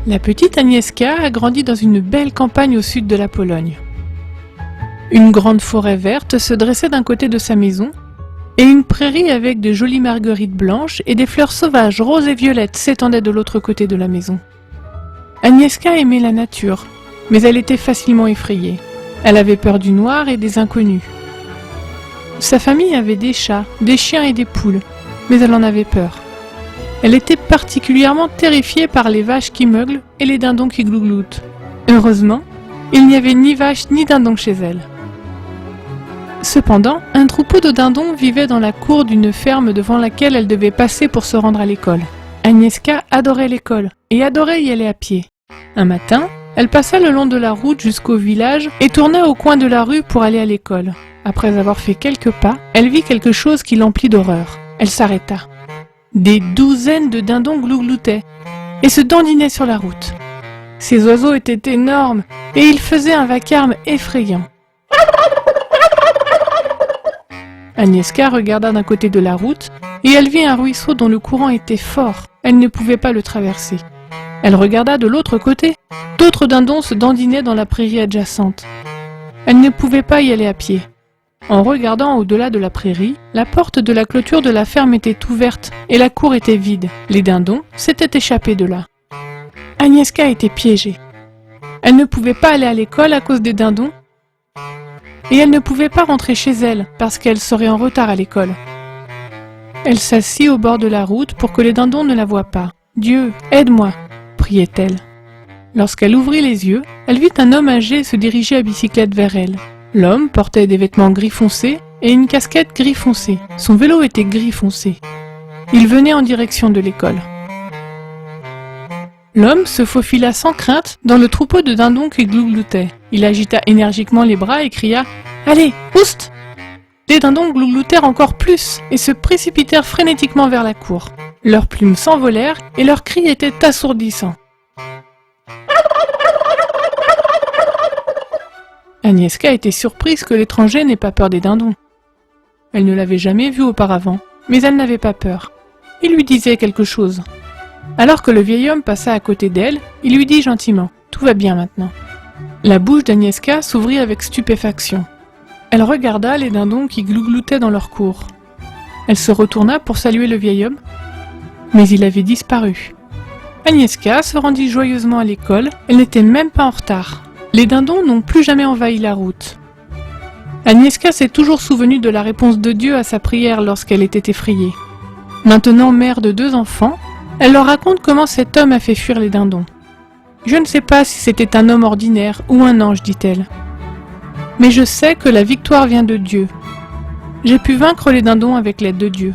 La petite Agnieszka a grandi dans une belle campagne au sud de la Pologne. Une grande forêt verte se dressait d'un côté de sa maison, et une prairie avec de jolies marguerites blanches et des fleurs sauvages roses et violettes s'étendait de l'autre côté de la maison. Agnieszka aimait la nature, mais elle était facilement effrayée. Elle avait peur du noir et des inconnus. Sa famille avait des chats, des chiens et des poules, mais elle en avait peur. Elle était particulièrement terrifiée par les vaches qui meuglent et les dindons qui glougloutent. Heureusement, il n'y avait ni vaches ni dindons chez elle. Cependant, un troupeau de dindons vivait dans la cour d'une ferme devant laquelle elle devait passer pour se rendre à l'école. Agnieszka adorait l'école et adorait y aller à pied. Un matin, elle passa le long de la route jusqu'au village et tourna au coin de la rue pour aller à l'école. Après avoir fait quelques pas, elle vit quelque chose qui l'emplit d'horreur. Elle s'arrêta. Des douzaines de dindons glougloutaient et se dandinaient sur la route. Ces oiseaux étaient énormes et ils faisaient un vacarme effrayant. Agnieszka regarda d'un côté de la route et elle vit un ruisseau dont le courant était fort. Elle ne pouvait pas le traverser. Elle regarda de l'autre côté. D'autres dindons se dandinaient dans la prairie adjacente. Elle ne pouvait pas y aller à pied. En regardant au-delà de la prairie, la porte de la clôture de la ferme était ouverte et la cour était vide. Les dindons s'étaient échappés de là. Agnieszka était piégée. Elle ne pouvait pas aller à l'école à cause des dindons et elle ne pouvait pas rentrer chez elle parce qu'elle serait en retard à l'école. Elle s'assit au bord de la route pour que les dindons ne la voient pas. « Dieu, aide-moi !» priait-elle. Lorsqu'elle ouvrit les yeux, elle vit un homme âgé se diriger à bicyclette vers elle. L'homme portait des vêtements gris foncé et une casquette gris foncé. Son vélo était gris foncé. Il venait en direction de l'école. L'homme se faufila sans crainte dans le troupeau de dindons qui glougloutaient. Il agita énergiquement les bras et cria « Allez, oust !» Les dindons glougloutèrent encore plus et se précipitèrent frénétiquement vers la cour. Leurs plumes s'envolèrent et leurs cris étaient assourdissants. Agnieszka était surprise que l'étranger n'ait pas peur des dindons. Elle ne l'avait jamais vu auparavant, mais elle n'avait pas peur. Il lui disait quelque chose. Alors que le vieil homme passa à côté d'elle, il lui dit gentiment « Tout va bien maintenant ». La bouche d'Agnieszka s'ouvrit avec stupéfaction. Elle regarda les dindons qui glougloutaient dans leur cour. Elle se retourna pour saluer le vieil homme, mais il avait disparu. Agnieszka se rendit joyeusement à l'école, elle n'était même pas en retard. Les dindons n'ont plus jamais envahi la route. Agnieszka s'est toujours souvenue de la réponse de Dieu à sa prière lorsqu'elle était effrayée. Maintenant mère de 2 enfants, elle leur raconte comment cet homme a fait fuir les dindons. « Je ne sais pas si c'était un homme ordinaire ou un ange, dit-elle. Mais je sais que la victoire vient de Dieu. J'ai pu vaincre les dindons avec l'aide de Dieu.